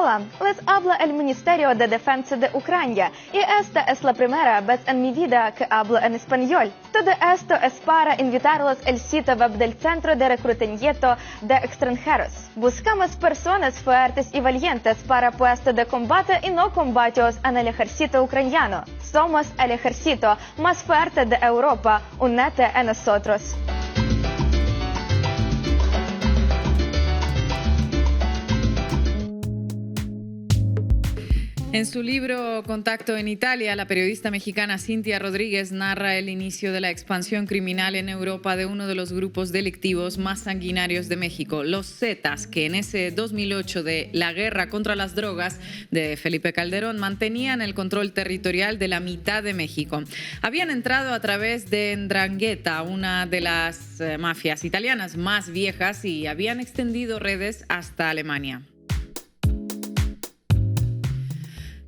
Hola, les habla el Ministerio de Defensa de Ucrania y esta es la primera vez en mi vida que hablo en español. Todo esto es para invitarlos al sitio web del Centro de Reclutamiento de Extranjeros. Buscamos personas fuertes y valientes para puestos de combate y no combatios en el ejército ucraniano. Somos el ejército más fuerte de Europa. Únete a nosotros. En su libro Contacto en Italia, la periodista mexicana Cintia Rodríguez narra el inicio de la expansión criminal en Europa de uno de los grupos delictivos más sanguinarios de México, los Zetas, que en ese 2008 de la guerra contra las drogas de Felipe Calderón mantenían el control territorial de la mitad de México. Habían entrado a través de 'Ndrangheta, una de las mafias italianas más viejas, y habían extendido redes hasta Alemania.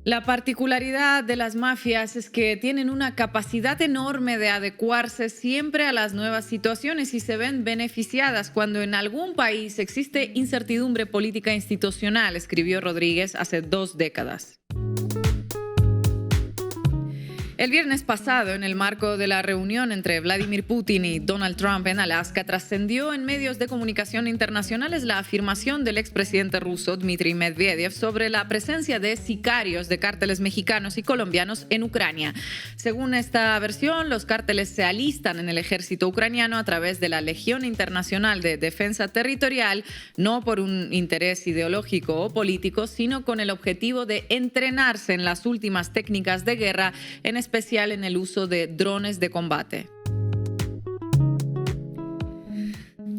La particularidad de las mafias es que tienen una capacidad enorme de adecuarse siempre a las nuevas situaciones y se ven beneficiadas cuando en algún país existe incertidumbre política institucional, escribió Rodríguez hace 2 décadas. El viernes pasado, en el marco de la reunión entre Vladimir Putin y Donald Trump en Alaska, trascendió en medios de comunicación internacionales la afirmación del expresidente ruso Dmitry Medvedev sobre la presencia de sicarios de cárteles mexicanos y colombianos en Ucrania. Según esta versión, los cárteles se alistan en el ejército ucraniano a través de la Legión Internacional de Defensa Territorial, no por un interés ideológico o político, sino con el objetivo de entrenarse en las últimas técnicas de guerra, en especial en el uso de drones de combate.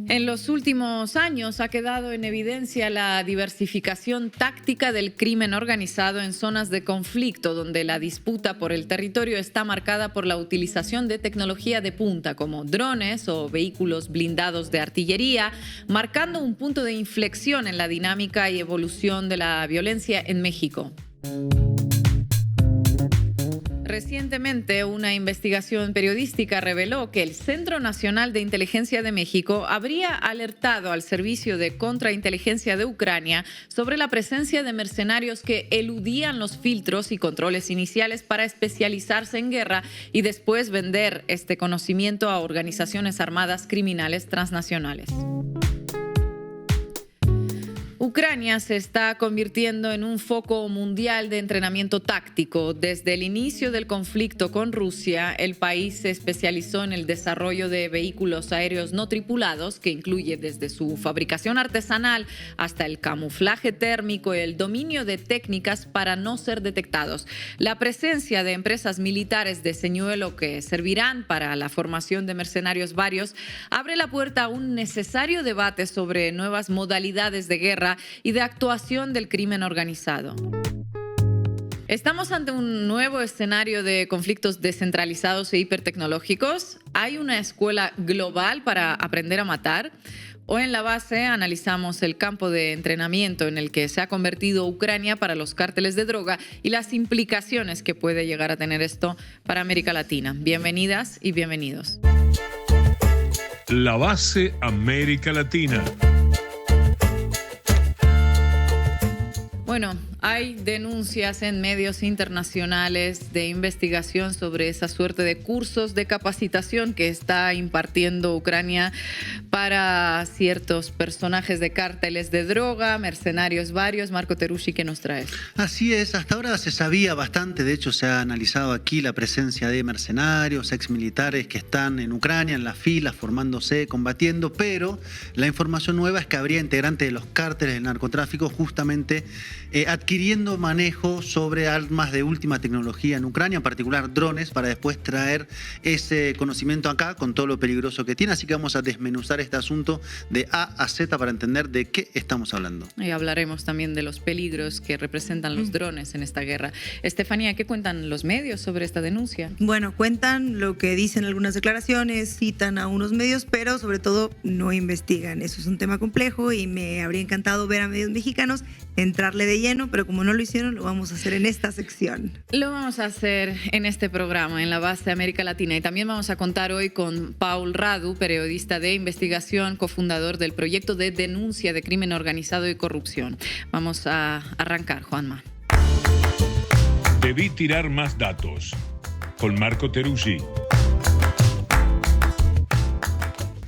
En los últimos años ha quedado en evidencia la diversificación táctica del crimen organizado en zonas de conflicto, donde la disputa por el territorio está marcada por la utilización de tecnología de punta, como drones o vehículos blindados de artillería, marcando un punto de inflexión en la dinámica y evolución de la violencia en México. Recientemente, una investigación periodística reveló que el Centro Nacional de Inteligencia de México habría alertado al Servicio de Contrainteligencia de Ucrania sobre la presencia de mercenarios que eludían los filtros y controles iniciales para especializarse en guerra y después vender este conocimiento a organizaciones armadas criminales transnacionales. Ucrania se está convirtiendo en un foco mundial de entrenamiento táctico. Desde el inicio del conflicto con Rusia, el país se especializó en el desarrollo de vehículos aéreos no tripulados, que incluye desde su fabricación artesanal hasta el camuflaje térmico y el dominio de técnicas para no ser detectados. La presencia de empresas militares de señuelo que servirán para la formación de mercenarios varios abre la puerta a un necesario debate sobre nuevas modalidades de guerra y de actuación del crimen organizado. ¿Estamos ante un nuevo escenario de conflictos descentralizados e hipertecnológicos? ¿Hay una escuela global para aprender a matar? Hoy en La Base analizamos el campo de entrenamiento en el que se ha convertido Ucrania para los cárteles de droga y las implicaciones que puede llegar a tener esto para América Latina. Bienvenidas y bienvenidos. La Base América Latina. Bueno, hay denuncias en medios internacionales de investigación sobre esa suerte de cursos de capacitación que está impartiendo Ucrania para ciertos personajes de cárteles de droga, mercenarios varios. Marco Terusci, ¿qué nos traes? Así es, hasta ahora se sabía bastante, de hecho se ha analizado aquí la presencia de mercenarios, exmilitares que están en Ucrania, en las filas, formándose, combatiendo, pero la información nueva es que habría integrantes de los cárteles del narcotráfico justamente adquiriendo manejo sobre armas de última tecnología en Ucrania, en particular drones, para después traer ese conocimiento acá con todo lo peligroso que tiene. Así que vamos a desmenuzar este asunto de A a Z para entender de qué estamos hablando. Y hablaremos también de los peligros que representan los drones en esta guerra. Estefanía, ¿qué cuentan los medios sobre esta denuncia? Bueno, cuentan lo que dicen algunas declaraciones, citan a unos medios, pero sobre todo no investigan. Eso es un tema complejo y me habría encantado ver a medios mexicanos entrarle de lleno, pero como no lo hicieron, lo vamos a hacer en esta sección. Lo vamos a hacer en este programa, en la base de América Latina. Y también vamos a contar hoy con Paul Radu, periodista de investigación, cofundador del proyecto de denuncia de crimen organizado y corrupción. Vamos a arrancar, Juanma. Debí tirar más datos. Con Marco Teruggi.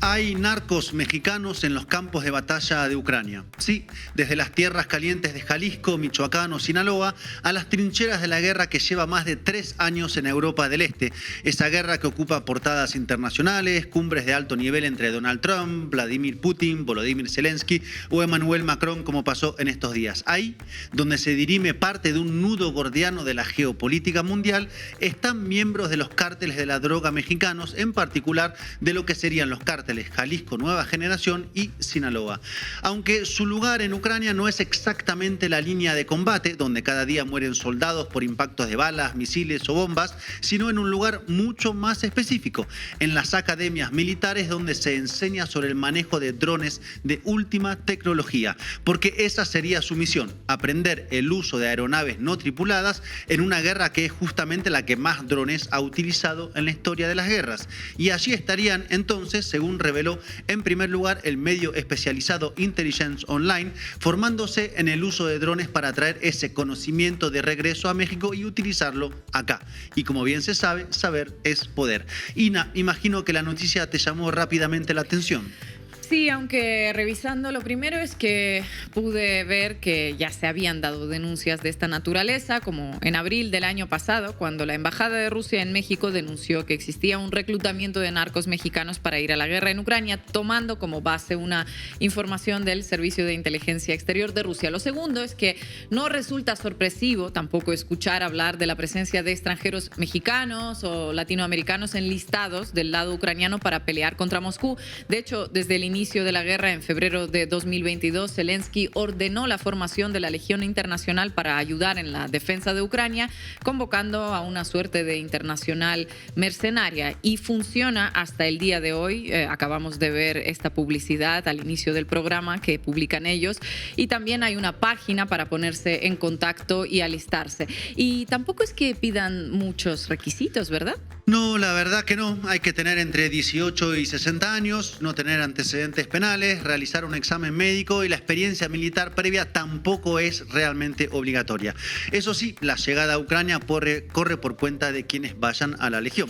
Hay narcos mexicanos en los campos de batalla de Ucrania. Sí, desde las tierras calientes de Jalisco, Michoacán o Sinaloa a las trincheras de la guerra que lleva más de 3 años en Europa del Este. Esa guerra que ocupa portadas internacionales, cumbres de alto nivel entre Donald Trump, Vladimir Putin, Volodymyr Zelensky o Emmanuel Macron, como pasó en estos días. Ahí, donde se dirime parte de un nudo gordiano de la geopolítica mundial, están miembros de los cárteles de la droga mexicanos, en particular de lo que serían los cárteles Jalisco Nueva Generación y Sinaloa. Aunque su lugar en Ucrania no es exactamente la línea de combate, donde cada día mueren soldados por impactos de balas, misiles o bombas, sino en un lugar mucho más específico, en las academias militares donde se enseña sobre el manejo de drones de última tecnología, porque esa sería su misión, aprender el uso de aeronaves no tripuladas en una guerra que es justamente la que más drones ha utilizado en la historia de las guerras. Y allí estarían entonces, según reveló en primer lugar el medio especializado Intelligence Online, formándose en el uso de drones para traer ese conocimiento de regreso a México y utilizarlo acá. Y como bien se sabe, saber es poder. Ina, imagino que la noticia te llamó rápidamente la atención. Sí, aunque revisando, lo primero es que pude ver que ya se habían dado denuncias de esta naturaleza, como en abril del año pasado, cuando la Embajada de Rusia en México denunció que existía un reclutamiento de narcos mexicanos para ir a la guerra en Ucrania, tomando como base una información del Servicio de Inteligencia Exterior de Rusia. Lo segundo es que no resulta sorpresivo tampoco escuchar hablar de la presencia de extranjeros mexicanos o latinoamericanos enlistados del lado ucraniano para pelear contra Moscú. De hecho, desde el inicio de la guerra en febrero de 2022, Zelensky ordenó la formación de la Legión Internacional para ayudar en la defensa de Ucrania, convocando a una suerte de internacional mercenaria, y funciona hasta el día de hoy. Acabamos de ver esta publicidad al inicio del programa que publican ellos, y también hay una página para ponerse en contacto y alistarse. Y tampoco es que pidan muchos requisitos, ¿verdad? No, la verdad que no. Hay que tener entre 18 y 60 años, no tener antecedentes penales, realizar un examen médico, y la experiencia militar previa tampoco es realmente obligatoria. Eso sí, la llegada a Ucrania corre por cuenta de quienes vayan a la Legión.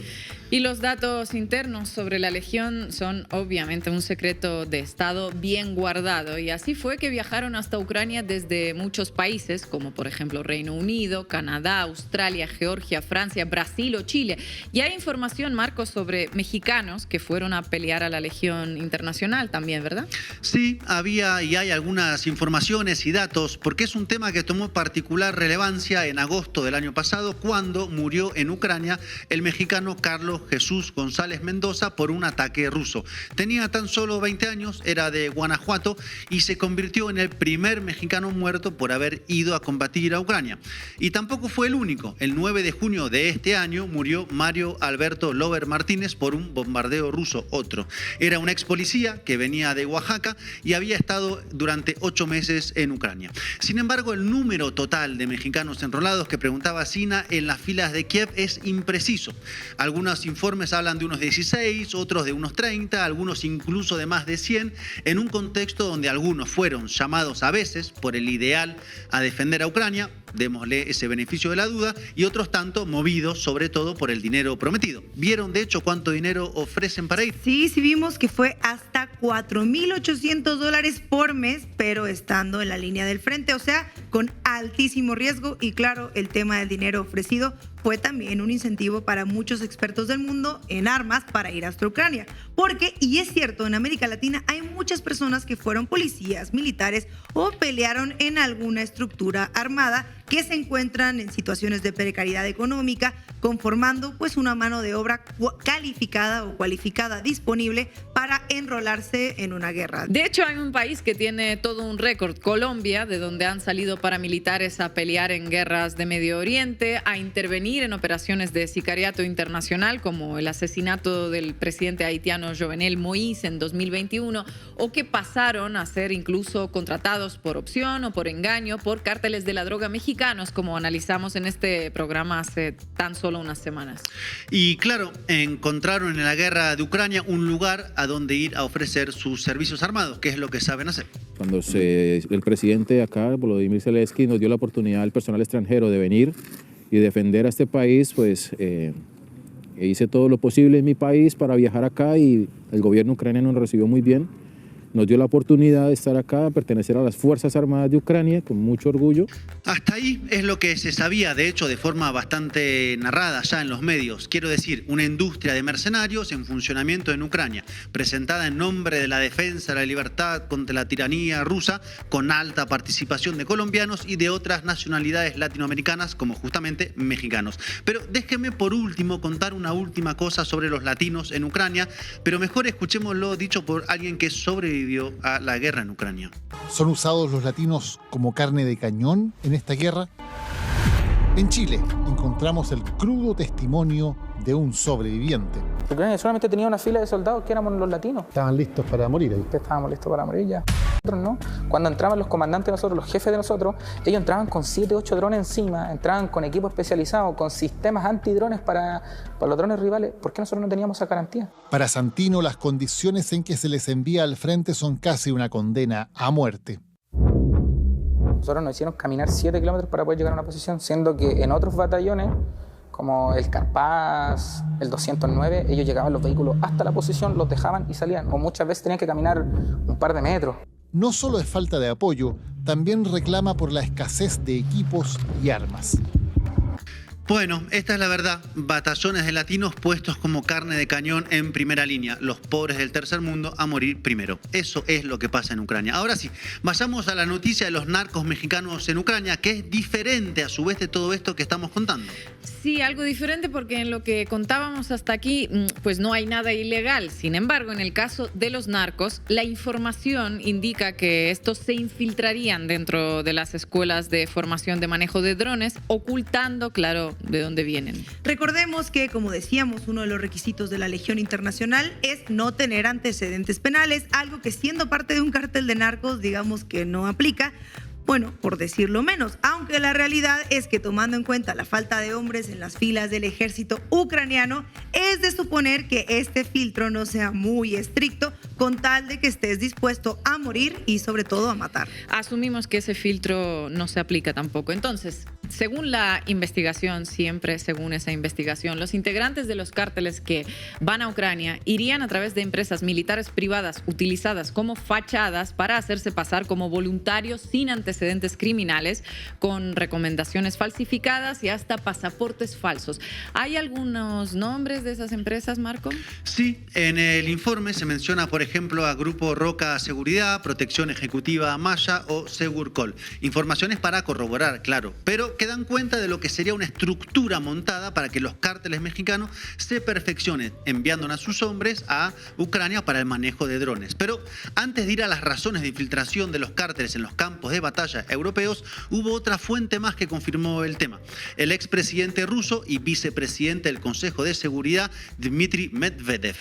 Y los datos internos sobre la Legión son obviamente un secreto de Estado bien guardado, y así fue que viajaron hasta Ucrania desde muchos países, como por ejemplo Reino Unido, Canadá, Australia, Georgia, Francia, Brasil o Chile. Y hay información, Marcos, sobre mexicanos que fueron a pelear a la Legión Internacional también, ¿verdad? Sí, había y hay algunas informaciones y datos, porque es un tema que tomó particular relevancia en agosto del año pasado, cuando murió en Ucrania el mexicano Carlos Jesús González Mendoza por un ataque ruso. Tenía tan solo 20 años, era de Guanajuato y se convirtió en el primer mexicano muerto por haber ido a combatir a Ucrania. Y tampoco fue el único. El 9 de junio de este año murió Mario Alberto Lober Martínez por un bombardeo ruso, otro. Era un ex policía que venía de Oaxaca y había estado durante 8 meses en Ucrania. Sin embargo, el número total de mexicanos enrolados que preguntaba Sina en las filas de Kiev es impreciso. Algunos informes hablan de unos 16, otros de unos 30, algunos incluso de más de 100, en un contexto donde algunos fueron llamados a veces por el ideal a defender a Ucrania, démosle ese beneficio de la duda, y otros tanto movidos sobre todo por el dinero prometido. ¿Vieron de hecho cuánto dinero ofrecen para ir? Sí, vimos que fue hasta $4,800 por mes, pero estando en la línea del frente, o sea, con altísimo riesgo. Y claro, el tema del dinero ofrecido fue también un incentivo para muchos expertos del mundo en armas para ir hasta Ucrania. Porque, y es cierto, en América Latina hay muchas personas que fueron policías, militares o pelearon en alguna estructura armada que se encuentran en situaciones de precariedad económica, conformando pues una mano de obra calificada o cualificada disponible para enrolarse en una guerra. De hecho, hay un país que tiene todo un récord, Colombia, de donde han salido paramilitares a pelear en guerras de Medio Oriente, a intervenir en operaciones de sicariato internacional, como el asesinato del presidente haitiano Jovenel Moïse en 2021, o que pasaron a ser incluso contratados por opción o por engaño por cárteles de la droga mexicanos, como analizamos en este programa hace tan solo unas semanas. Y claro, encontraron en la guerra de Ucrania un lugar a donde ir a ofrecer sus servicios armados, que es lo que saben hacer. Cuando el presidente acá, Volodymyr Zelensky, nos dio la oportunidad al personal extranjero de venir y defender a este país, pues hice todo lo posible en mi país para viajar acá y el gobierno ucraniano nos recibió muy bien. Nos dio la oportunidad de estar acá, pertenecer a las Fuerzas Armadas de Ucrania, con mucho orgullo. Hasta ahí es lo que se sabía, de hecho, de forma bastante narrada ya en los medios. Quiero decir, una industria de mercenarios en funcionamiento en Ucrania, presentada en nombre de la defensa de la libertad contra la tiranía rusa, con alta participación de colombianos y de otras nacionalidades latinoamericanas, como justamente mexicanos. Pero déjenme por último contar una última cosa sobre los latinos en Ucrania, pero mejor escuchémoslo dicho por alguien que sobrevivió a la guerra en Ucrania. ¿Son usados los latinos como carne de cañón en esta guerra? En Chile encontramos el crudo testimonio de un sobreviviente. Ucrania solamente tenía una fila de soldados que éramos los latinos. Estaban listos para morir ahí. Estábamos listos para morir ya. Nosotros no. Cuando entraban los comandantes de nosotros, los jefes de nosotros, ellos entraban con 7, 8 drones encima, entraban con equipo especializado, con sistemas antidrones para los drones rivales. ¿Por qué nosotros no teníamos esa garantía? Para Santino, las condiciones en que se les envía al frente son casi una condena a muerte. Nosotros nos hicieron caminar 7 kilómetros para poder llegar a una posición, siendo que en otros batallones, como el Carpaz, el 209, ellos llegaban los vehículos hasta la posición, los dejaban y salían, o muchas veces tenían que caminar un par de metros. No solo es falta de apoyo, también reclama por la escasez de equipos y armas. Bueno, esta es la verdad. Batallones de latinos puestos como carne de cañón en primera línea. Los pobres del tercer mundo a morir primero. Eso es lo que pasa en Ucrania. Ahora sí, vayamos a la noticia de los narcos mexicanos en Ucrania, que es diferente a su vez de todo esto que estamos contando. Sí, algo diferente porque en lo que contábamos hasta aquí, pues no hay nada ilegal. Sin embargo, en el caso de los narcos, la información indica que estos se infiltrarían dentro de las escuelas de formación de manejo de drones, ocultando, claro, de dónde vienen. Recordemos que, como decíamos, uno de los requisitos de la Legión Internacional es no tener antecedentes penales, algo que siendo parte de un cártel de narcos, digamos que no aplica. Bueno, por decirlo menos, aunque la realidad es que tomando en cuenta la falta de hombres en las filas del ejército ucraniano, es de suponer que este filtro no sea muy estricto con tal de que estés dispuesto a morir y sobre todo a matar. Asumimos que ese filtro no se aplica tampoco. Entonces, según la investigación, siempre según esa investigación, los integrantes de los cárteles que van a Ucrania irían a través de empresas militares privadas utilizadas como fachadas para hacerse pasar como voluntarios sin antecedentes criminales, con recomendaciones falsificadas y hasta pasaportes falsos. ¿Hay algunos nombres de esas empresas, Marco? Sí, en el informe se menciona, por ejemplo, a Grupo Roca Seguridad, Protección Ejecutiva Maya o Segurcol. Informaciones para corroborar, claro, pero que dan cuenta de lo que sería una estructura montada para que los cárteles mexicanos se perfeccionen, enviando a sus hombres a Ucrania para el manejo de drones. Pero antes de ir a las razones de infiltración de los cárteles en los campos de batalla europeos, hubo otra fuente más que confirmó el tema. El expresidente ruso y vicepresidente del Consejo de Seguridad, Dmitry Medvedev,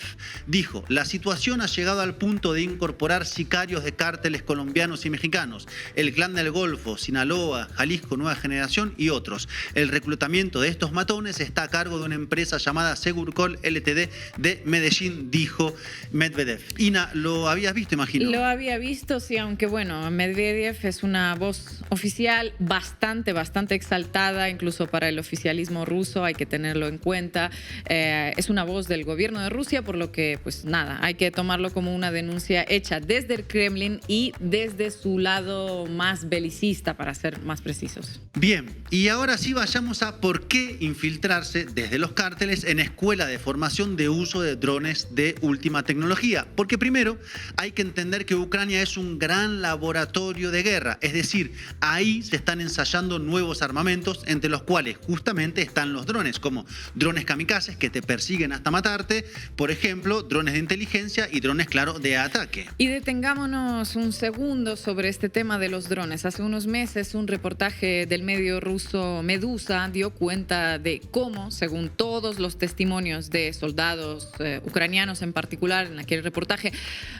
dijo: la situación ha llegado al punto de incorporar sicarios de cárteles colombianos y mexicanos, el Clan del Golfo, Sinaloa, Jalisco Nueva Generación y otros. El reclutamiento de estos matones está a cargo de una empresa llamada Segurcol Ltd. De Medellín, dijo Medvedev. Ina, ¿lo habías visto, imagino? Lo había visto, sí, aunque bueno, Medvedev es una voz oficial bastante exaltada, incluso para el oficialismo ruso, hay que tenerlo en cuenta. Es una voz del gobierno de Rusia, por lo que, pues nada, hay que tomarlo como una denuncia hecha desde el Kremlin y desde su lado más belicista, para ser más precisos. Bien, y ahora sí vayamos a por qué infiltrarse desde los cárteles en escuela de formación de uso de drones de última tecnología. Porque primero hay que entender que Ucrania es un gran laboratorio de guerra, es decir, decir, ahí se están ensayando nuevos armamentos, entre los cuales justamente están los drones, como drones kamikazes que te persiguen hasta matarte, por ejemplo, drones de inteligencia y drones, claro, de ataque. Y detengámonos un segundo sobre este tema de los drones. Hace unos meses un reportaje del medio ruso Medusa dio cuenta de cómo, según todos los testimonios de soldados ucranianos en particular en aquel reportaje,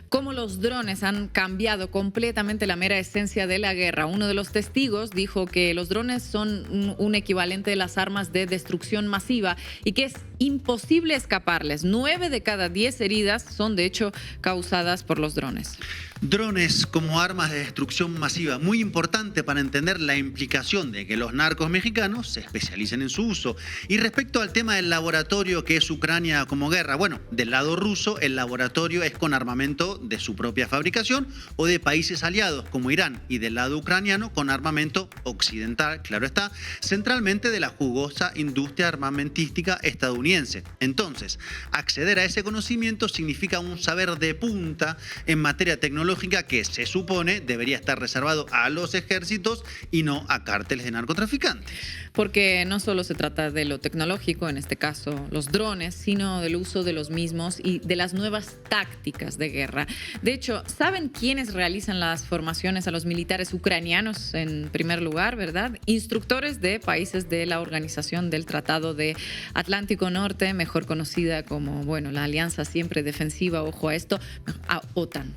cómo los drones han cambiado completamente la mera esencia de la guerra. Uno de los testigos dijo que los drones son un equivalente de las armas de destrucción masiva y que es imposible escaparles. 9 de cada 10 heridas son de hecho causadas por los drones. Drones como armas de destrucción masiva, muy importante para entender la implicación de que los narcos mexicanos se especialicen en su uso. Y respecto al tema del laboratorio que es Ucrania como guerra, bueno, del lado ruso el laboratorio es con armamento de su propia fabricación o de países aliados como Irán, y del lado ucraniano con armamento occidental, claro está, centralmente de la jugosa industria armamentística estadounidense. Entonces, acceder a ese conocimiento significa un saber de punta en materia tecnológica que se supone debería estar reservado a los ejércitos y no a cárteles de narcotraficantes. Porque no solo se trata de lo tecnológico, en este caso los drones, sino del uso de los mismos y de las nuevas tácticas de guerra. De hecho, ¿saben quiénes realizan las formaciones a los militares ucranianos en primer lugar, verdad? Instructores de países de la Organización del Tratado de Atlántico Norte, mejor conocida como, bueno, la Alianza Siempre Defensiva, ojo a esto, a OTAN.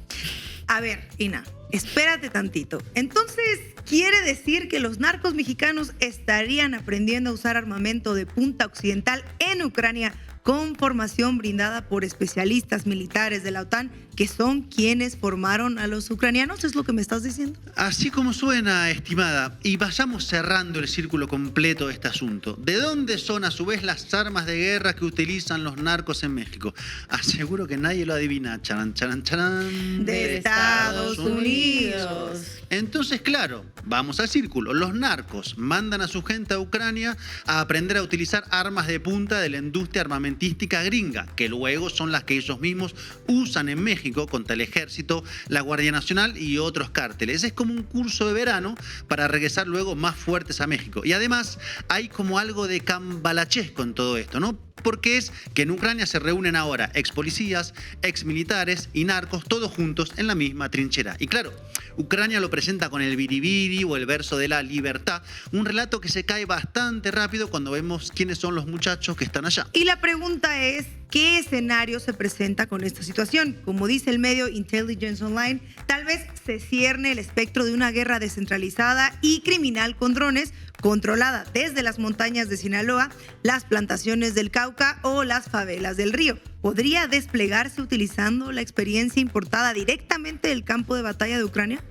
A ver, Ina, espérate tantito. Entonces, ¿quiere decir que los narcos mexicanos estarían aprendiendo a usar armamento de punta occidental en Ucrania con formación brindada por especialistas militares de la OTAN, que son quienes formaron a los ucranianos? ¿Es lo que me estás diciendo? Así como suena, estimada, y vayamos cerrando el círculo completo de este asunto. ¿De dónde son a su vez las armas de guerra que utilizan los narcos en México? Aseguro que nadie lo adivina. Charan, charan, charan. De Estados Unidos. Entonces, claro, vamos al círculo. Los narcos mandan a su gente a Ucrania a aprender a utilizar armas de punta de la industria armamentística gringa, que luego son las que ellos mismos usan en México contra el ejército, la Guardia Nacional y otros cárteles. Es como un curso de verano para regresar luego más fuertes a México. Y además hay como algo de cambalachesco en todo esto, ¿no? Porque es que en Ucrania se reúnen ahora ex policías, ex militares y narcos, todos juntos en la misma trinchera. Y claro, Ucrania lo presenta con el biribiri o el verso de la libertad, un relato que se cae bastante rápido cuando vemos quiénes son los muchachos que están allá. Y la pregunta es, ¿qué escenario se presenta con esta situación? Como dice el medio Intelligence Online, tal vez se cierne el espectro de una guerra descentralizada y criminal con drones, controlada desde las montañas de Sinaloa, las plantaciones del Cauca o las favelas del Río. ¿Podría desplegarse utilizando la experiencia importada directamente del campo de batalla de Ucrania?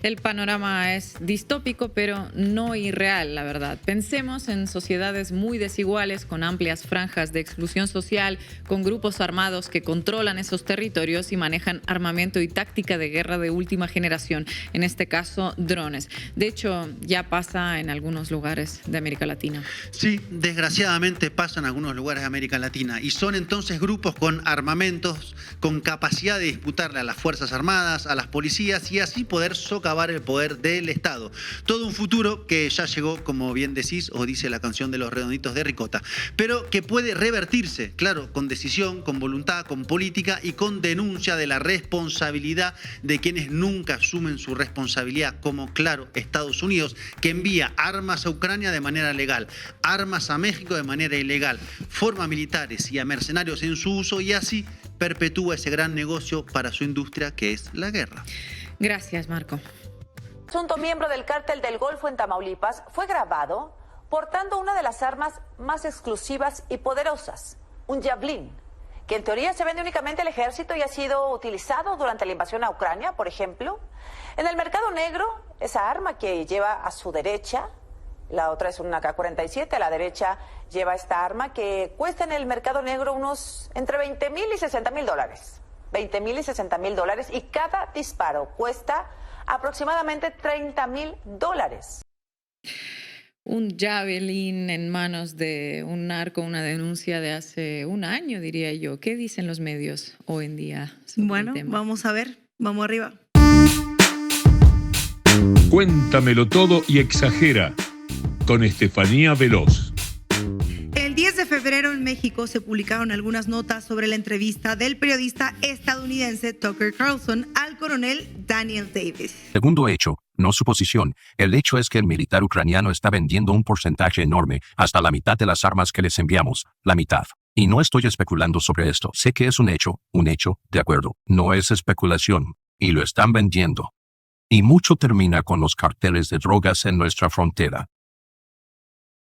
El panorama es distópico, pero no irreal, la verdad. Pensemos en sociedades muy desiguales, con amplias franjas de exclusión social, con grupos armados que controlan esos territorios y manejan armamento y táctica de guerra de última generación, en este caso drones. De hecho, ya pasa en algunos lugares de América Latina. Sí, desgraciadamente pasa en algunos lugares de América Latina, y son entonces grupos con armamentos, con capacidad de disputarle a las Fuerzas Armadas, a las policías, y así poder socavar el poder del Estado. Todo un futuro que ya llegó, como bien decís, o dice la canción de Los Redonditos de Ricota, pero que puede revertirse, claro, con decisión, con voluntad, con política y con denuncia de la responsabilidad de quienes nunca asumen su responsabilidad, como, claro, Estados Unidos, que envía armas a Ucrania de manera legal, armas a México de manera ilegal, forma militares y a mercenarios en su uso, y así perpetúa ese gran negocio para su industria que es la guerra. Gracias, Marco. Presunto miembro del Cártel del Golfo en Tamaulipas fue grabado portando una de las armas más exclusivas y poderosas, un Javelin, que en teoría se vende únicamente al ejército y ha sido utilizado durante la invasión a Ucrania, por ejemplo. En el mercado negro, esa arma que lleva a su derecha, la otra es una AK-47, a la derecha lleva esta arma que cuesta en el mercado negro unos entre $20,000 y $60,000. $20,000 y $60,000, y cada disparo cuesta aproximadamente $30,000. Un Javelin en manos de un narco, una denuncia de hace un año, diría yo. ¿Qué dicen los medios hoy en día sobre Bueno, el tema? vamos a ver, vamos arriba. Cuéntamelo todo y exagera, con Estefanía Veloz. El 10 de febrero en México se publicaron algunas notas sobre la entrevista del periodista estadounidense Tucker Carlson al coronel Daniel Davis. Segundo hecho, no suposición, el hecho es que el militar ucraniano está vendiendo un porcentaje enorme, hasta la mitad de las armas que les enviamos, la mitad. Y no estoy especulando sobre esto, sé que es un hecho, de acuerdo, no es especulación, y lo están vendiendo. Y mucho termina con los carteles de drogas en nuestra frontera.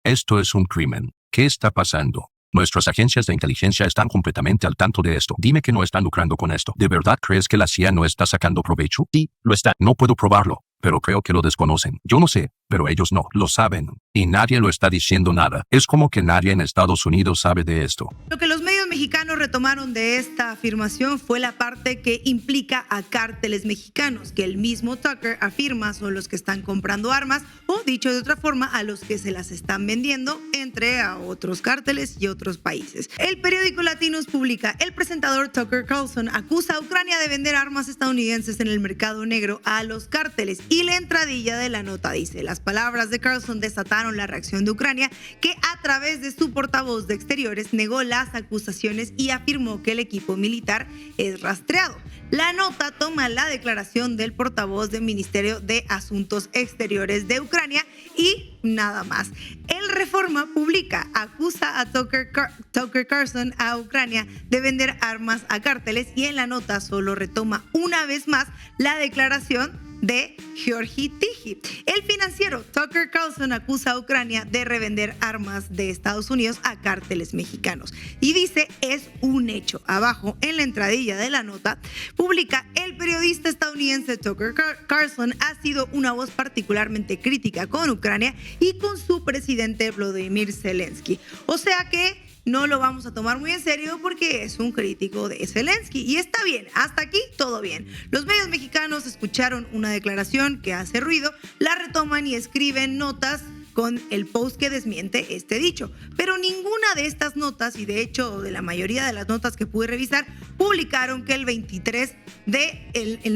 Esto es un crimen. ¿Qué está pasando? Nuestras agencias de inteligencia están completamente al tanto de esto. Dime que no están lucrando con esto. ¿De verdad crees que la CIA no está sacando provecho? Sí, lo está. No puedo probarlo, pero creo que lo desconocen. Yo no sé, pero ellos no, lo saben. Y nadie lo está diciendo nada. Es como que nadie en Estados Unidos sabe de esto. Lo que los medios mexicanos retomaron de esta afirmación fue la parte que implica a cárteles mexicanos, que el mismo Tucker afirma son los que están comprando armas, o dicho de otra forma, a los que se las están vendiendo entre a otros cárteles y otros países. El periódico Latinos publica: el presentador Tucker Carlson acusa a Ucrania de vender armas estadounidenses en el mercado negro a los cárteles. Y la entradilla de la nota dice: las palabras de Carlson desataron la reacción de Ucrania, que a través de su portavoz de Exteriores negó las acusaciones y afirmó que el equipo militar es rastreado. La nota toma la declaración del portavoz del Ministerio de Asuntos Exteriores de Ucrania y nada más. El Reforma publica: acusa a Tucker Carlson a Ucrania de vender armas a cárteles, y en la nota solo retoma una vez más la declaración de Georgi Tiji. El financiero Tucker Carlson acusa a Ucrania de revender armas de Estados Unidos a cárteles mexicanos y dice: es un hecho. Abajo, en la entradilla de la nota, publica: el periodista estadounidense Tucker Carlson ha sido una voz particularmente crítica con Ucrania y con su presidente Volodymyr Zelensky. O sea que no lo vamos a tomar muy en serio porque es un crítico de Zelensky. Y está bien, hasta aquí todo bien. Los medios mexicanos escucharon una declaración que hace ruido, la retoman y escriben notas con el post que desmiente este dicho. Pero ninguna de estas notas, y de hecho de la mayoría de las notas que pude revisar, publicaron que en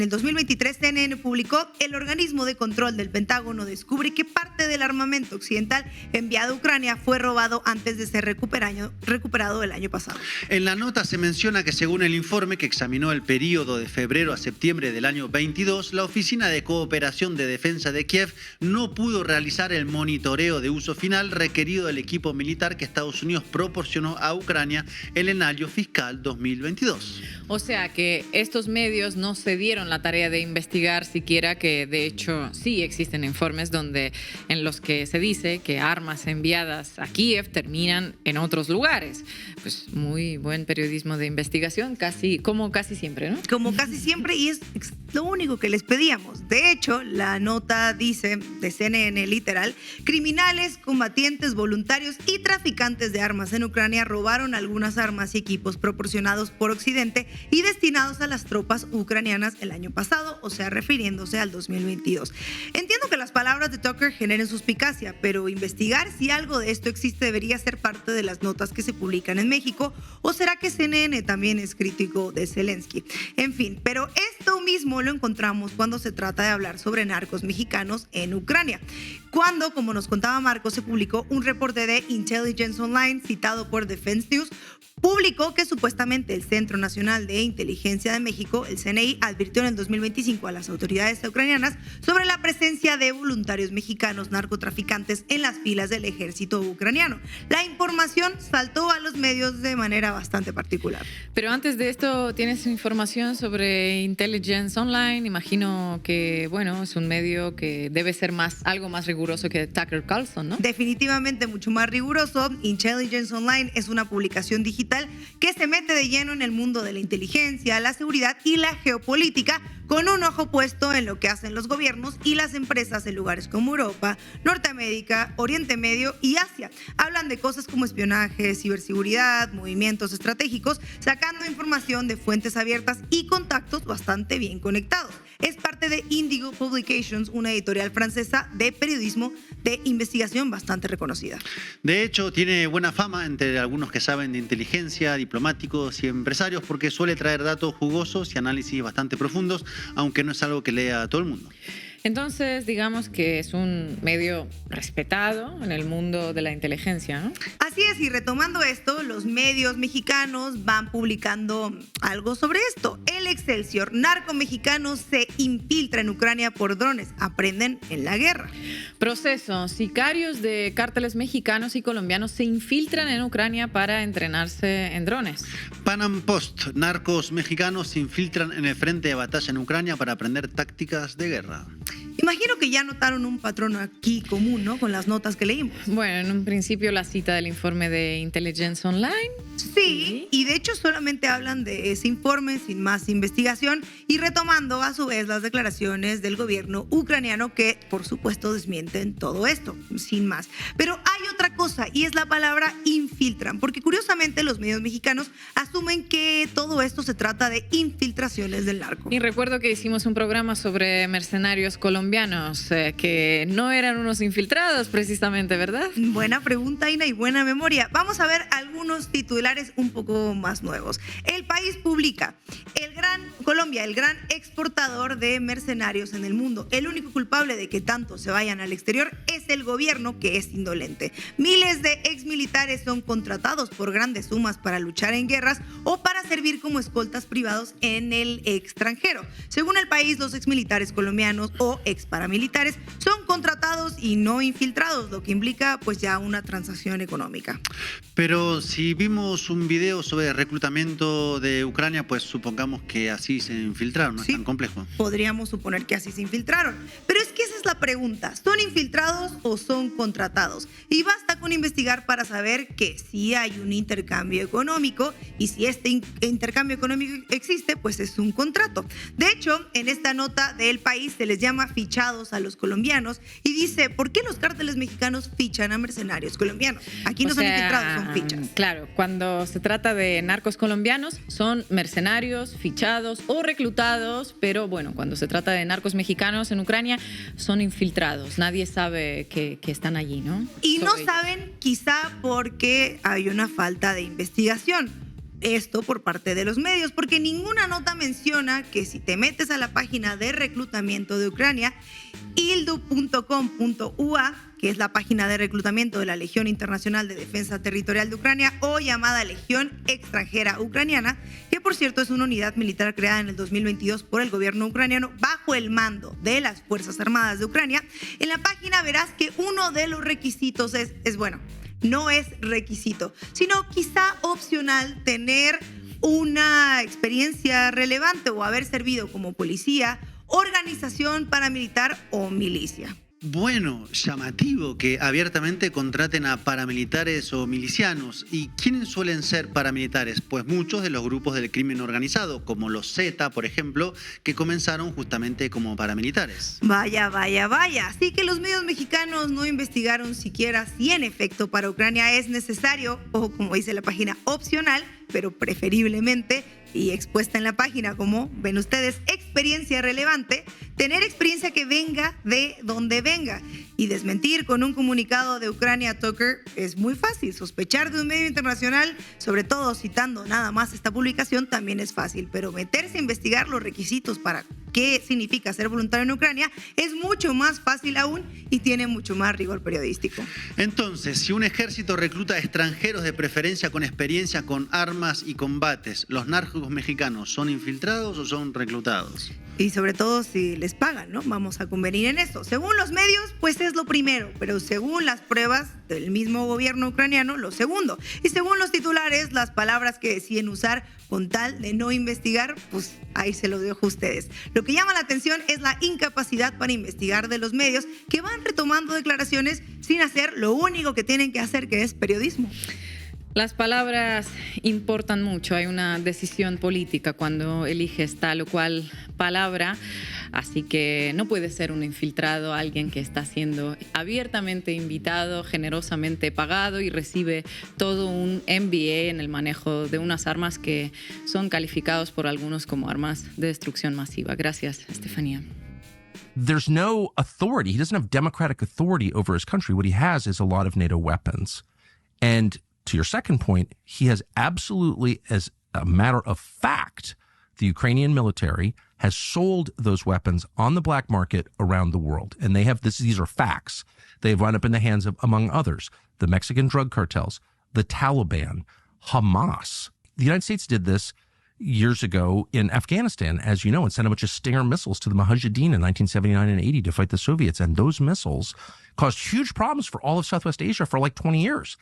el 2023 CNN publicó: el organismo de control del Pentágono descubre que parte del armamento occidental enviado a Ucrania fue robado antes de ser recuperado el año pasado. En la nota se menciona que, según el informe que examinó el periodo de febrero a septiembre del año 22, la Oficina de Cooperación de Defensa de Kiev no pudo realizar el monitoreo de uso final requerido del equipo militar que Estados Unidos proporcionó a Ucrania en el año fiscal 2022. O sea que estos medios no se dieron la tarea de investigar siquiera, que de hecho sí existen informes en los que se dice que armas enviadas a Kiev terminan en otros lugares. Pues muy buen periodismo de investigación, como casi siempre, ¿no? Como casi siempre, y es lo único que les pedíamos. De hecho, la nota dice, de CNN literal: criminales, combatientes, voluntarios y traficantes de armas en Ucrania robaron algunas armas y equipos proporcionados por Occidente y destinados a las tropas ucranianas el año pasado, o sea, refiriéndose al 2022. Entiendo que las palabras de Tucker generen suspicacia, pero investigar si algo de esto existe debería ser parte de las notas que se publican en México, ¿o será que CNN también es crítico de Zelensky? En fin, pero esto mismo lo encontramos cuando se trata de hablar sobre narcos mexicanos en Ucrania. Cuando, como nos contaba Marco, se publicó un reporte de Intelligence Online citado por Defense News, publicó que supuestamente el Centro Nacional de Inteligencia de México, el CNI, advirtió en el 2025 a las autoridades ucranianas sobre la presencia de voluntarios mexicanos narcotraficantes en las filas del ejército ucraniano. La información saltó a los medios de manera bastante particular. Pero antes de esto, ¿tienes información sobre Intelligence Online? Imagino que, bueno, es un medio que debe ser algo más riguroso que Tucker Carlson, ¿no? Definitivamente mucho más riguroso. Intelligence Online es una publicación digital que se mete de lleno en el mundo de la inteligencia, la seguridad y la geopolítica, con un ojo puesto en lo que hacen los gobiernos y las empresas en lugares como Europa, Norteamérica, Oriente Medio y Asia. Hablan de cosas como espionaje, ciberseguridad, movimientos estratégicos, sacando información de fuentes abiertas y contactos bastante bien conectados. Es parte de Indigo Publications, una editorial francesa de periodismo de investigación bastante reconocida. De hecho, tiene buena fama entre algunos que saben de inteligencia, diplomáticos y empresarios, porque suele traer datos jugosos y análisis bastante profundos, aunque no es algo que lea a todo el mundo. Entonces, digamos que es un medio respetado en el mundo de la inteligencia, ¿no? Así es, y retomando esto, los medios mexicanos van publicando algo sobre esto. El Excelsior, narco mexicano se infiltra en Ucrania por drones, aprenden en la guerra. Proceso, sicarios de cárteles mexicanos y colombianos se infiltran en Ucrania para entrenarse en drones. Panam Post, narcos mexicanos se infiltran en el frente de batalla en Ucrania para aprender tácticas de guerra. Imagino que ya notaron un patrón aquí común, ¿no? Con las notas que leímos. Bueno, en un principio la cita del informe de Intelligence Online. Sí, y de hecho solamente hablan de ese informe sin más investigación y retomando a su vez las declaraciones del gobierno ucraniano que por supuesto desmienten todo esto, sin más. Pero hay otra cosa y es la palabra infiltran, porque curiosamente los medios mexicanos asumen que todo esto se trata de infiltraciones del narco. Y recuerdo que hicimos un programa sobre mercenarios colombianos que no eran unos infiltrados precisamente, ¿verdad? Buena pregunta, Ina, y buena memoria. Vamos a ver algunos titulares un poco más nuevos. El País publica: Colombia, el gran exportador de mercenarios en el mundo. El único culpable de que tanto se vayan al exterior es el gobierno, que es indolente. Miles de exmilitares son contratados por grandes sumas para luchar en guerras o para servir como escoltas privados en el extranjero. Según El País, los exmilitares colombianos o exparamilitares son contratados y no infiltrados, lo que implica pues ya una transacción económica. Pero si vimos un video sobre reclutamiento de Ucrania, pues supongamos que así se infiltraron, no es tan complejo. Podríamos suponer que así se infiltraron. Pero es que esa es la pregunta: ¿son infiltrados o son contratados? Y basta con investigar para saber que sí hay un intercambio económico, y si este intercambio económico existe, pues es un contrato. De hecho, en esta nota del País se les llama fichados a los colombianos y dice: ¿por qué los cárteles mexicanos fichan a mercenarios colombianos? Aquí no son infiltrados, son fichas. Claro, cuando se trata de narcos colombianos son mercenarios, fichados o reclutados, pero bueno, cuando se trata de narcos mexicanos en Ucrania son infiltrados. Nadie sabe que están allí, ¿no? Y no saben, quizá porque hay una falta de investigación. Esto por parte de los medios, porque ninguna nota menciona que si te metes a la página de reclutamiento de Ucrania, ildu.com.ua, que es la página de reclutamiento de la Legión Internacional de Defensa Territorial de Ucrania, o llamada Legión Extranjera Ucraniana, que por cierto es una unidad militar creada en el 2022 por el gobierno ucraniano bajo el mando de las Fuerzas Armadas de Ucrania. En la página verás que uno de los requisitos no es requisito, sino quizá opcional tener una experiencia relevante o haber servido como policía, organización paramilitar o milicia. Bueno, llamativo que abiertamente contraten a paramilitares o milicianos. ¿Y quiénes suelen ser paramilitares? Pues muchos de los grupos del crimen organizado, como los Z, por ejemplo, que comenzaron justamente como paramilitares. Vaya. Así que los medios mexicanos no investigaron siquiera si en efecto para Ucrania es necesario, o como dice la página, opcional, pero preferiblemente, y expuesta en la página como ven ustedes, experiencia relevante, tener experiencia que venga de donde venga. Y desmentir con un comunicado de Ucrania Tucker es muy fácil. Sospechar de un medio internacional, sobre todo citando nada más esta publicación, también es fácil. Pero meterse a investigar los requisitos para qué significa ser voluntario en Ucrania es mucho más fácil aún y tiene mucho más rigor periodístico. Entonces, si un ejército recluta a extranjeros de preferencia con experiencia con armas y combates, ¿los narcos mexicanos son infiltrados o son reclutados? Y sobre todo si les pagan, ¿no? Vamos a convenir en eso. Según los medios, pues es lo primero, pero según las pruebas del mismo gobierno ucraniano, lo segundo. Y según los titulares, las palabras que deciden usar con tal de no investigar, pues ahí se lo dejo a ustedes. Lo que llama la atención es la incapacidad para investigar de los medios, que van retomando declaraciones sin hacer lo único que tienen que hacer, que es periodismo. Las palabras importan mucho. Hay una decisión política cuando eliges tal o cual palabra, así que no puede ser un infiltrado alguien que está siendo abiertamente invitado, generosamente pagado y recibe todo un MBA en el manejo de unas armas que son calificados por algunos como armas de destrucción masiva. Gracias, Estefanía. There's no authority. He doesn't have democratic authority over his country. What he has is a lot of NATO weapons. And to your second point, he has absolutely, as a matter of fact, the Ukrainian military has sold those weapons on the black market around the world. And they have these are facts. They've wound up in the hands of, among others, the Mexican drug cartels, the Taliban, Hamas. The United States did this years ago in Afghanistan, as you know, and sent a bunch of Stinger missiles to the Mujahideen in 1979 and 80 to fight the Soviets. And those missiles caused huge problems for all of Southwest Asia for like 20 years.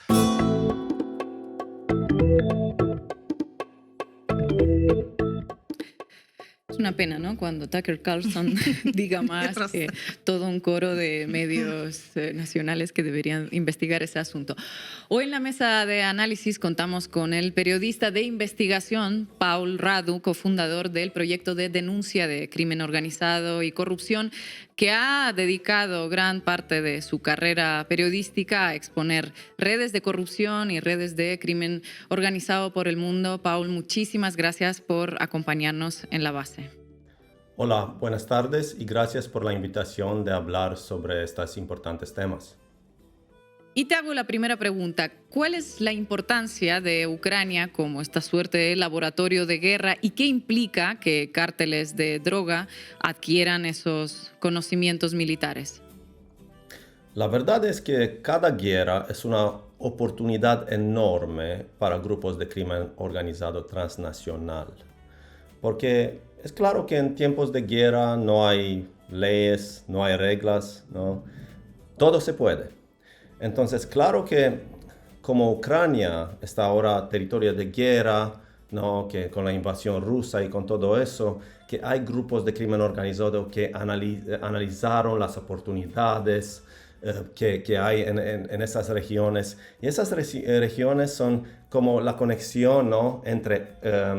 Es una pena, ¿no? Cuando Tucker Carlson diga más que todo un coro de medios nacionales que deberían investigar ese asunto. Hoy en la mesa de análisis contamos con el periodista de investigación Paul Radu, cofundador del proyecto de denuncia de crimen organizado y corrupción, que ha dedicado gran parte de su carrera periodística a exponer redes de corrupción y redes de crimen organizado por el mundo. Paul, muchísimas gracias por acompañarnos en La Base. Hola, buenas tardes y gracias por la invitación de hablar sobre estos importantes temas. Y te hago la primera pregunta. ¿Cuál es la importancia de Ucrania como esta suerte de laboratorio de guerra y qué implica que cárteles de droga adquieran esos conocimientos militares? La verdad es que cada guerra es una oportunidad enorme para grupos de crimen organizado transnacional. Porque es claro que en tiempos de guerra no hay leyes, no hay reglas, ¿no? Todo se puede. Entonces, claro que como Ucrania está ahora territorio de guerra, ¿no? Que con la invasión rusa y con todo eso, que hay grupos de crimen organizado que analizaron las oportunidades que hay en esas regiones. Y esas regiones son como la conexión, ¿no? Entre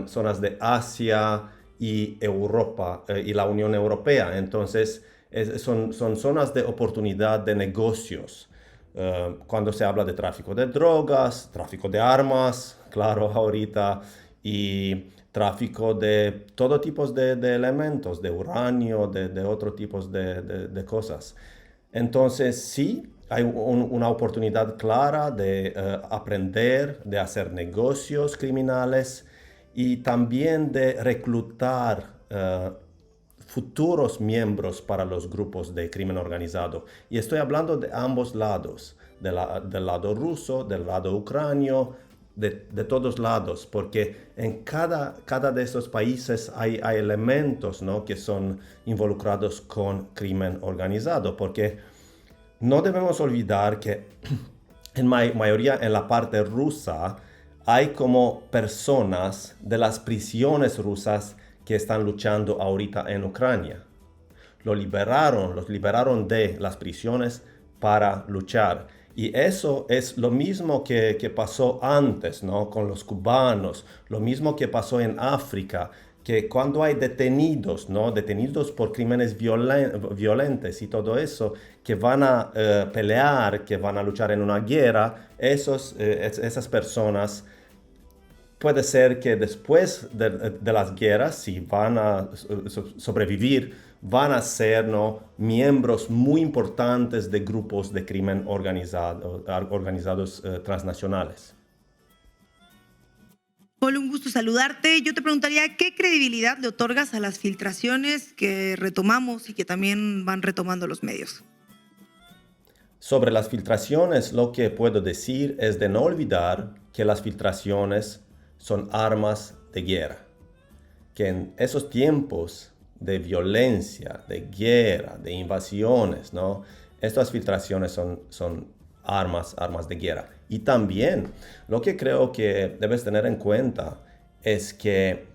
zonas de Asia y Europa y la Unión Europea. Entonces, son zonas de oportunidad de negocios. Cuando se habla de tráfico de drogas, tráfico de armas, claro, ahorita, y tráfico de todo tipo de elementos, de uranio, de otros tipos de cosas. Entonces, sí, hay una oportunidad clara de aprender, de hacer negocios criminales y también de reclutar futuros miembros para los grupos de crimen organizado. Y estoy hablando de ambos lados, del lado ruso, del lado ucranio, de todos lados, porque en cada de esos países hay elementos, ¿no? Que son involucrados con crimen organizado, porque no debemos olvidar que en mayoría en la parte rusa hay como personas de las prisiones rusas que están luchando ahorita en Ucrania. Los liberaron de las prisiones para luchar. Y eso es lo mismo que pasó antes, ¿no? Con los cubanos, lo mismo que pasó en África, que cuando hay detenidos, ¿no? Detenidos por crímenes violentos y todo eso, que van a pelear, que van a luchar en una guerra, esas personas puede ser que después de las guerras, si van a sobrevivir, van a ser, ¿no? Miembros muy importantes de grupos de crimen organizados transnacionales. Paul, un gusto saludarte. Yo te preguntaría, ¿qué credibilidad le otorgas a las filtraciones que retomamos y que también van retomando los medios? Sobre las filtraciones, lo que puedo decir es de no olvidar que las filtraciones son armas de guerra. Que en esos tiempos de violencia, de guerra, de invasiones, ¿no? Estas filtraciones son armas de guerra. Y también lo que creo que debes tener en cuenta es que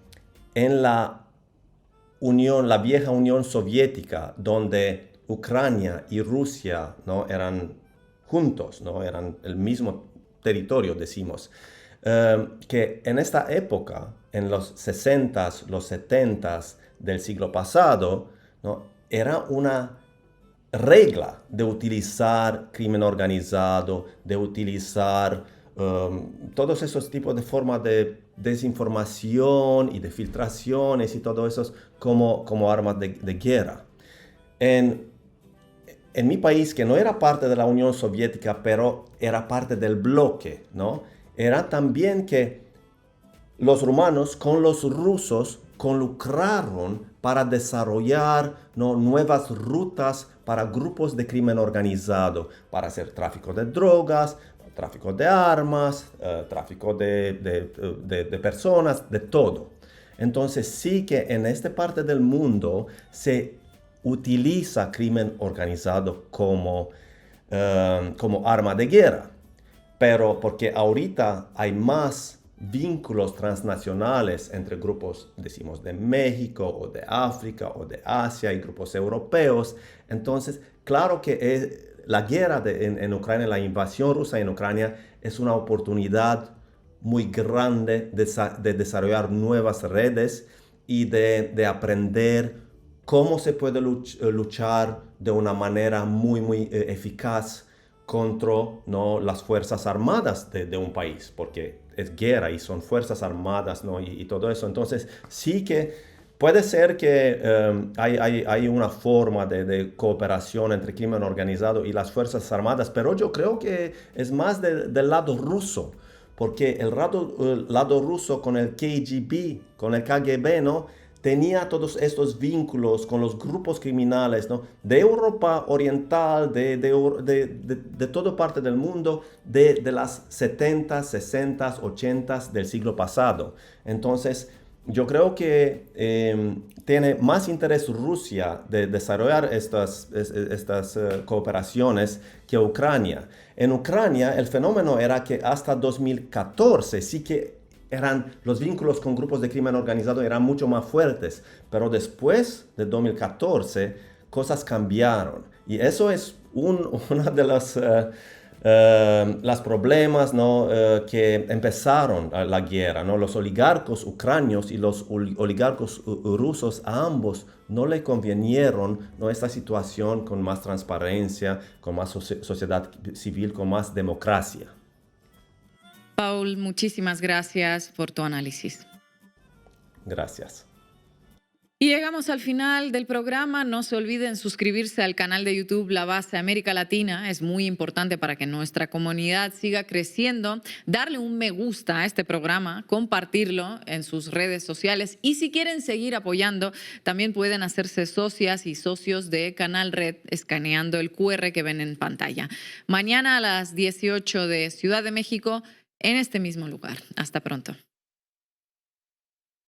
en la vieja Unión Soviética, donde Ucrania y Rusia, ¿no? Eran juntos, ¿no? Eran el mismo territorio, decimos, que en esta época, en los 60s, los 70s del siglo pasado, ¿no? Era una regla de utilizar crimen organizado, de utilizar todos esos tipos de formas de desinformación y de filtraciones y todo eso como armas de guerra. En mi país, que no era parte de la Unión Soviética, pero era parte del bloque, ¿no? Era también que los rumanos con los rusos involucraron para desarrollar, ¿no?, nuevas rutas para grupos de crimen organizado, para hacer tráfico de drogas, tráfico de armas, tráfico de personas, de todo. Entonces sí que en esta parte del mundo se utiliza crimen organizado como arma de guerra, pero porque ahorita hay más vínculos transnacionales entre grupos, decimos, de México o de África o de Asia y grupos europeos. Entonces, claro que la guerra en Ucrania, la invasión rusa en Ucrania, es una oportunidad muy grande de desarrollar nuevas redes y de aprender cómo se puede luchar de una manera muy eficaz contra, ¿no?, las fuerzas armadas de un país, porque es guerra y son fuerzas armadas, ¿no?, y todo eso. Entonces sí que puede ser que hay una forma de cooperación entre crimen organizado y las fuerzas armadas, pero yo creo que es más del lado ruso, porque el lado ruso con el KGB, con el KGB, ¿no?, tenía todos estos vínculos con los grupos criminales, ¿no?, de Europa Oriental, de toda parte del mundo, de las 70, 60, 80 del siglo pasado. Entonces, yo creo que tiene más interés Rusia de desarrollar estas cooperaciones que Ucrania. En Ucrania, el fenómeno era que hasta 2014 sí que los vínculos con grupos de crimen organizado eran mucho más fuertes, pero después de 2014 cosas cambiaron. Y eso es una de los problemas, ¿no?, que empezaron la guerra, ¿no? Los oligarcos ucranios y los oligarcos rusos, a ambos no le convinieron, ¿no?, esta situación con más transparencia, con más sociedad civil, con más democracia. Paul, muchísimas gracias por tu análisis. Gracias. Y llegamos al final del programa. No se olviden suscribirse al canal de YouTube La Base América Latina. Es muy importante para que nuestra comunidad siga creciendo. Darle un me gusta a este programa, compartirlo en sus redes sociales. Y si quieren seguir apoyando, también pueden hacerse socias y socios de Canal Red escaneando el QR que ven en pantalla. Mañana a las 18 de Ciudad de México, en este mismo lugar. Hasta pronto.